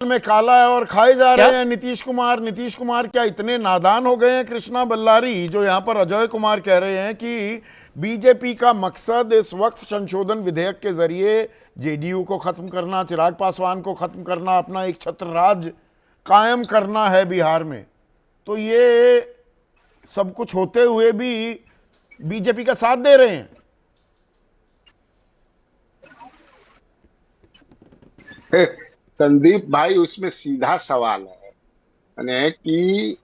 में काला है और खाए जा रहे हैं नीतीश कुमार। नीतीश कुमार क्या इतने नादान हो गए हैं? कृष्णा बल्लारी जो यहां पर अजय कुमार कह रहे हैं कि बीजेपी का मकसद इस वक्फ संशोधन विधेयक के जरिए जेडीयू को खत्म करना, चिराग पासवान को खत्म करना, अपना एक छत्र राज कायम करना है बिहार में। तो ये सब कुछ होते हुए भी बीजेपी का साथ दे रहे हैं। संदीप भाई, उसमें सीधा सवाल है यानी कि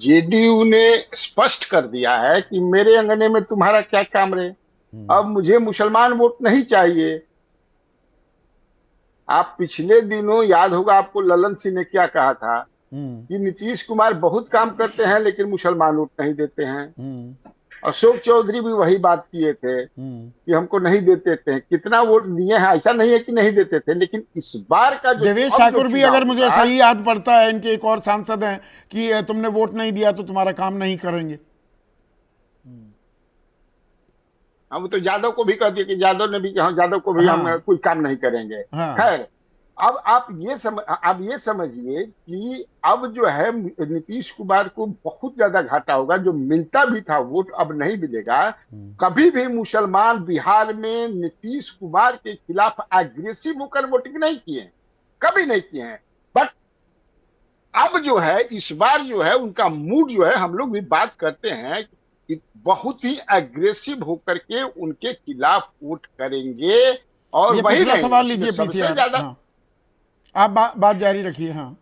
जेडीयू ने स्पष्ट कर दिया है कि मेरे अंगने में तुम्हारा क्या काम रहे, अब मुझे मुसलमान वोट नहीं चाहिए। आप पिछले दिनों याद होगा आपको ललन सिंह ने क्या कहा था कि नीतीश कुमार बहुत काम करते हैं लेकिन मुसलमान वोट नहीं देते हैं। अशोक चौधरी भी वही बात किए थे कि हमको नहीं देते थे। कितना वोट दिए हैं, ऐसा नहीं है कि नहीं देते थे, लेकिन इस बार का जो देवेश ठाकुर भी, अगर मुझे सही याद पड़ता है, इनके एक और सांसद हैं कि तुमने वोट नहीं दिया तो तुम्हारा काम नहीं करेंगे। हम तो यादव को भी कह दिए कि यादव ने भी कहा यादव को भी हम कोई काम नहीं करेंगे। खैर, अब आप ये समझिए कि अब जो है नीतीश कुमार को बहुत ज्यादा घाटा होगा। जो मिलता भी था वोट अब नहीं मिलेगा। कभी भी मुसलमान बिहार में नीतीश कुमार के खिलाफ एग्रेसिव होकर वोटिंग नहीं किए, कभी नहीं किए हैं। बट अब जो है इस बार जो है उनका मूड जो है, हम लोग भी बात करते हैं कि बहुत ही एग्रेसिव होकर के उनके खिलाफ वोट करेंगे। और ये वही पिछला सवाल लीजिए, सबसे पीछे ज्यादा आप बात जारी रखिए। हाँ,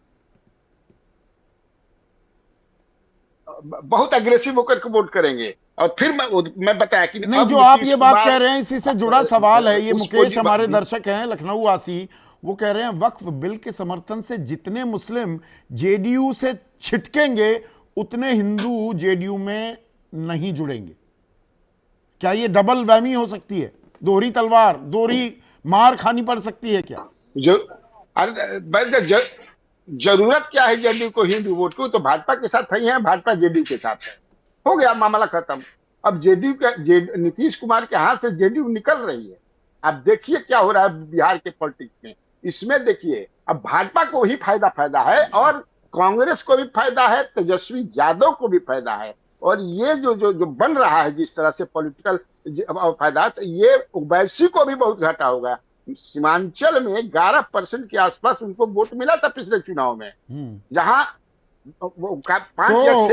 बहुत अग्रेसिव होकर के वोट करेंगे। और फिर मैं बताया कि नहीं, जो आप ये बात कह रहे हैं इसी से जुड़ा सवाल है। ये मुकेश हमारे दर्शक हैं लखनऊ वासी, वो कह रहे हैं वक्फ बिल के समर्थन से जितने मुस्लिम जेडीयू से छिटकेंगे उतने हिंदू जेडीयू में नहीं जुड़ेंगे। क्या ये डबल वैमी हो सकती है? दोहरी तलवार, दोहरी मार खानी पड़ सकती है क्या? जरूरत क्या है जेडीयू को हिंदू वोट को? तो भाजपा के साथ ही है, भाजपा जेडीयू के साथ है, हो गया मामला खत्म। अब जेडीयू का नीतीश कुमार के हाथ से जेडीयू निकल रही है। अब देखिए क्या हो रहा है बिहार के पॉलिटिक्स में। इसमें देखिए अब भाजपा को ही फायदा है और कांग्रेस को भी फायदा है, तेजस्वी यादव को भी फायदा है। और ये जो जो जो बन रहा है जिस तरह से पॉलिटिकल फायदा, तो ये ओवैसी को भी बहुत घाटा होगा। सीमांचल में 11% के आसपास उनको वोट मिला था पिछले चुनाव में, जहां तो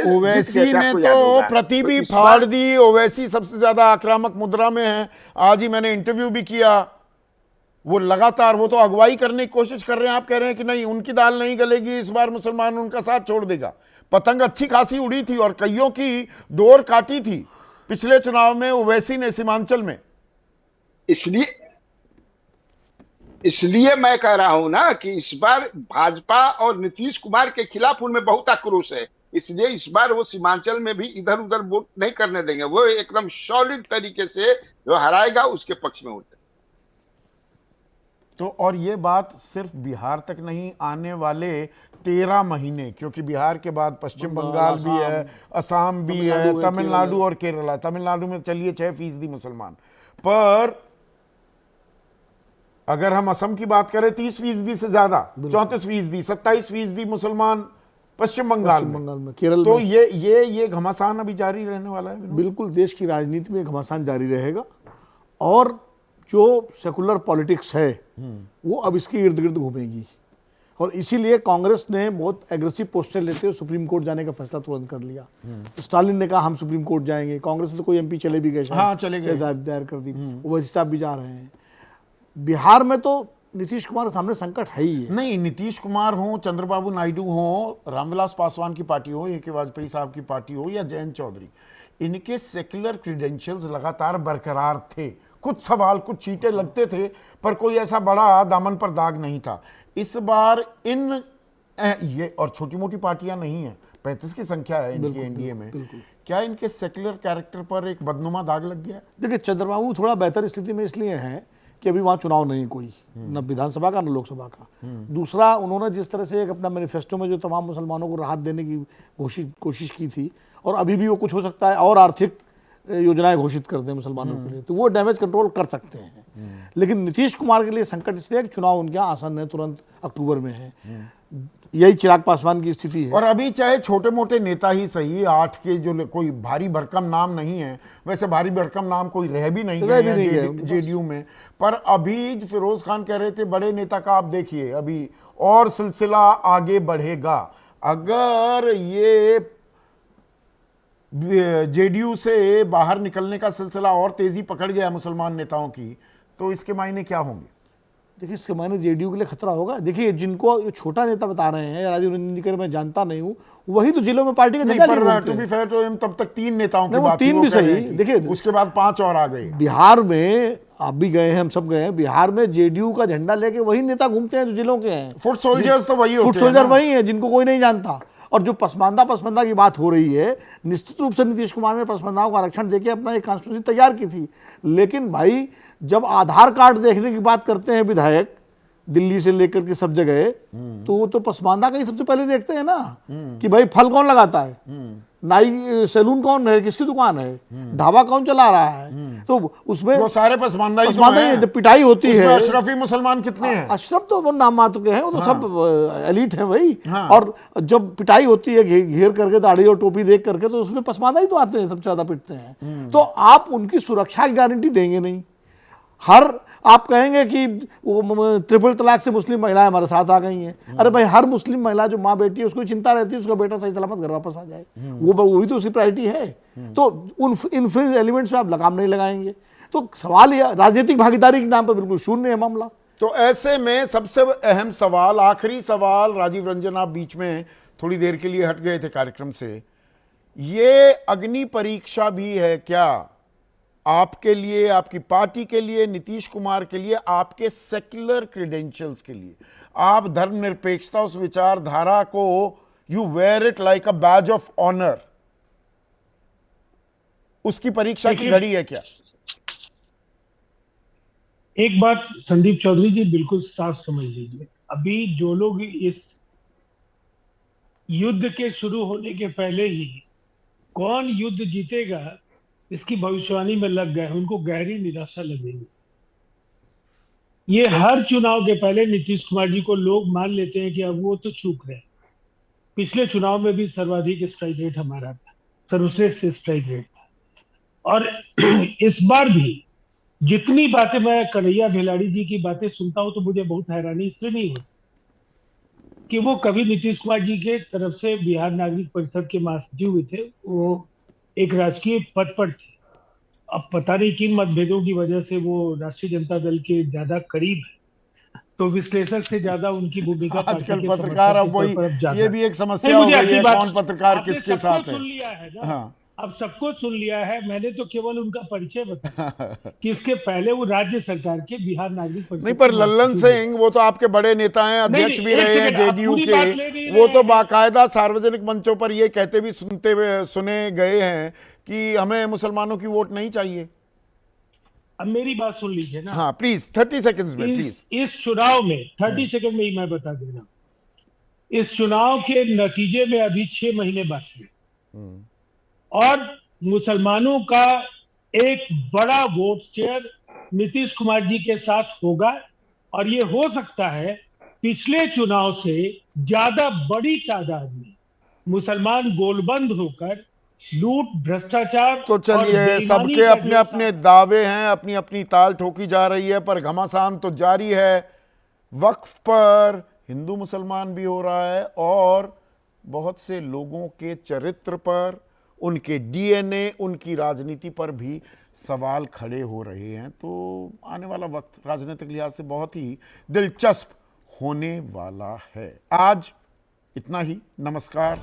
ओवैसी ने तो प्रतिभी फाड़ दी। ओवैसी सबसे ज्यादा आक्रामक मुद्रा में है। आज ही मैंने इंटरव्यू भी किया। वो लगातार वो तो अगुवाई करने की कोशिश कर रहे हैं। आप कह रहे हैं कि नहीं, उनकी दाल नहीं गलेगी, इस बार मुसलमान उनका साथ छोड़ देगा। पतंग अच्छी खासी उड़ी थी और कईयों की डोर काटी थी पिछले चुनाव में ओवैसी ने सीमांचल में। इसलिए मैं कह रहा हूं ना कि इस बार भाजपा और नीतीश कुमार के खिलाफ उनमें बहुत आक्रोश है। इसलिए इस बार वो सीमांचल में भी इधर उधर वोट नहीं करने देंगे। वो एकदम सॉलिड तरीके से जो हराएगा उसके पक्ष में वोट। तो और ये बात सिर्फ बिहार तक नहीं, आने वाले 13 महीने, क्योंकि बिहार के बाद पश्चिम बंगाल भी है, असम भी है, तमिलनाडु और केरला। तमिलनाडु में चलिए 6% मुसलमान, पर अगर हम असम की बात करें 30% से ज्यादा, 34%, 27% मुसलमान पश्चिम बंगाल में, केरल तो में। ये घमासान अभी जारी रहने वाला है। बिल्कुल, देश की राजनीति में घमासान जारी रहेगा। और जो सेकुलर पॉलिटिक्स है वो अब इसके इर्द गिर्द घूमेगी। और इसीलिए कांग्रेस ने बहुत एग्रेसिव पोस्टर लेते हुए सुप्रीम कोर्ट जाने का फैसला तुरंत कर लिया। स्टालिन ने कहा हम सुप्रीम कोर्ट जाएंगे। कांग्रेस ने तो कोई एमपी चले भी गए, हाँ चले गए, दायर कर दी। ओवैसी साहब भी जा रहे हैं। बिहार में तो नीतीश कुमार के सामने संकट है ही है। नहीं, नीतीश कुमार हो, चंद्रबाबू नायडू हो, रामविलास पासवान की पार्टी हो, ए.के. वाजपेयी साहब की पार्टी हो या जयंत चौधरी, इनके सेक्युलर क्रीडेंशियल्स लगातार बरकरार थे। कुछ सवाल, कुछ चीटे लगते थे, पर कोई ऐसा बड़ा दामन पर दाग नहीं था। इस बार ये और छोटी मोटी पार्टियां नहीं है, 35 की संख्या है इनकी एनडीए में। क्या इनके सेक्युलर कैरेक्टर पर एक बदनुमा दाग लग गया? देखिए, चंद्रबाबू थोड़ा बेहतर स्थिति में इसलिए है कि अभी वहाँ चुनाव नहीं कोई, न विधानसभा का न लोकसभा का। दूसरा, उन्होंने जिस तरह से एक अपना मैनिफेस्टो में जो तमाम मुसलमानों को राहत देने की कोशिश की थी, और अभी भी वो कुछ हो सकता है और आर्थिक योजनाएं घोषित कर दें मुसलमानों के लिए, तो वो डैमेज कंट्रोल कर सकते हैं। लेकिन नीतीश कुमार के लिए संकट इसलिए है कि चुनाव उनके यहाँ आसन है, तुरंत अक्टूबर में है। यही चिराग पासवान की स्थिति है। और अभी चाहे छोटे मोटे नेता ही सही, 8 के जो कोई भारी भरकम नाम नहीं है, वैसे भारी भरकम नाम कोई रह भी नहीं गए जेडीयू में, पर अभी फिरोज खान कह रहे थे बड़े नेता का आप देखिए अभी और सिलसिला आगे बढ़ेगा। अगर ये जेडीयू से बाहर निकलने का सिलसिला और तेजी पकड़ गया मुसलमान नेताओं की, तो इसके मायने क्या होंगे? देखिए, इसके मायने जेडीयू के लिए खतरा होगा। देखिए, जिनको ये छोटा नेता बता रहे हैं राजीव रंजन जी के, मैं जानता नहीं हूँ, वही तो जिलों में पार्टी के नहीं, पर टू बी फेयर तो तब तक 3 नेताओं की बात थी, 3 भी सही। देखिए, उसके बाद 5 और आ गए। बिहार में आप भी गए हैं, हम सब गए हैं, बिहार में जेडीयू का झंडा लेके वही नेता घूमते हैं जो जिलों के हैं। फुट सोल्जर्स तो वही होते हैं, फुट सोल्जर वही है जिनको कोई नहीं जानता। और जो पसमानदा की बात हो रही है, निश्चित रूप से नीतीश कुमार ने पसमानदाओं को आरक्षण देके अपना एक कॉन्स्टिट्यूशन तैयार की थी। लेकिन भाई, जब आधार कार्ड देखने की बात करते हैं विधायक दिल्ली से लेकर के सब जगह, तो वो तो पसमानदा का ही सबसे पहले देखते हैं ना, कि भाई फल कौन लगाता है, नाई सैलून कौन है, किसकी दुकान है, ढाबा कौन चला रहा है। तो उसमें वो सारे पसमानदा ही है। जब पिटाई होती है, अशरफी मुसलमान कितने हैं? अशरफ तो वो नाम मात्र के हैं, वो तो सब एलिट है भाई। और जब पिटाई होती है घेर करके, दाढ़ी और टोपी देख करके, तो उसमें पसमानदा ही तो आते हैं, सबसे ज्यादा पिटते हैं। तो आप उनकी सुरक्षा की गारंटी देंगे नहीं। आप कहेंगे कि वो ट्रिपल तलाक से मुस्लिम महिलाएं हमारे साथ आ गई हैं। अरे भाई, हर मुस्लिम महिला जो माँ बेटी है उसको चिंता रहती है उसका बेटा सही सलामत घर वापस आ जाए, वही तो उसकी प्रायोरिटी है। तो उन इनफ्लुएंस एलिमेंट्स में आप लगाम नहीं लगाएंगे। तो सवाल यह राजनीतिक भागीदारी के नाम पर बिल्कुल शून्य है मामला। तो ऐसे में सबसे अहम सवाल, आखिरी सवाल, राजीव रंजन आप बीच में थोड़ी देर के लिए हट गए थे कार्यक्रम से, ये अग्नि परीक्षा भी है क्या आपके लिए, आपकी पार्टी के लिए, नीतीश कुमार के लिए, आपके सेक्युलर क्रेडेंशियल्स के लिए? आप धर्मनिरपेक्षता उस विचारधारा को you wear it like a badge of honour, उसकी परीक्षा की घड़ी है क्या? एक बात संदीप चौधरी जी बिल्कुल साफ समझ लीजिए, अभी जो लोग इस युद्ध के शुरू होने के पहले ही कौन युद्ध जीतेगा इसकी भविष्यवाणी में लग गए, उनको गहरी निराशा लगेगी। ये हर चुनाव के पहले नीतीश कुमार जी को लोग मान लेते हैं कि अब वो तो चूक रहे। पिछले चुनाव में भी सर्वाधिक स्ट्राइक रेट हमारा था, सर्वश्रेष्ठ स्ट्राइक रेट था। और इस बार भी जितनी बातें मैं कन्हैया भेलाड़ी जी की बातें सुनता हूं, तो मुझे बहुत हैरानी इसलिए नहीं होती कि वो कभी नीतीश कुमार जी के तरफ से बिहार नागरिक परिषद के महासचिव हुए थे, वो एक राजकीय पद पर थे। अब पता नहीं किन मतभेदों की वजह से वो राष्ट्रीय जनता दल के ज्यादा करीब है, तो विश्लेषक से ज्यादा उनकी भूमिका आजकल पत्रकार अब वही, ये भी एक समस्या हो गई है, कौन पत्रकार किसके साथ है। सुन लिया है ना, हाँ। अब सबको सुन लिया है, मैंने तो केवल उनका परिचय बताया कि इसके पहले वो राज्य सरकार के बिहार नागरिक परिषद नहीं, पर लल्लन सिंह वो तो आपके बड़े नेता हैं, अध्यक्ष भी रहे हैं जेडीयू के, वो तो बाकायदा सार्वजनिक मंचों पर ये कहते भी सुने गए हैं कि हमें मुसलमानों की वोट नहीं चाहिए। अब मेरी बात सुन लीजिए ना, हाँ प्लीज, 30 सेकंड्स में प्लीज। इस चुनाव में 30 सेकंड में ही मैं बता दे रहा हूं, इस चुनाव के नतीजे में अभी 6 महीने बाकी है और मुसलमानों का एक बड़ा वोट शेयर नीतीश कुमार जी के साथ होगा। और ये हो सकता है पिछले चुनाव से ज्यादा बड़ी तादाद में मुसलमान गोलबंद होकर लूट, भ्रष्टाचार, तो चलिए, सबके अपने अपने दावे हैं, अपनी अपनी ताल ठोकी जा रही है, पर घमासान तो जारी है। वक्फ पर हिंदू मुसलमान भी हो रहा है और बहुत से लोगों के चरित्र पर, उनके डीएनए, उनकी राजनीति पर भी सवाल खड़े हो रहे हैं। तो आने वाला वक्त राजनीतिक लिहाज से बहुत ही दिलचस्प होने वाला है। आज इतना ही, नमस्कार।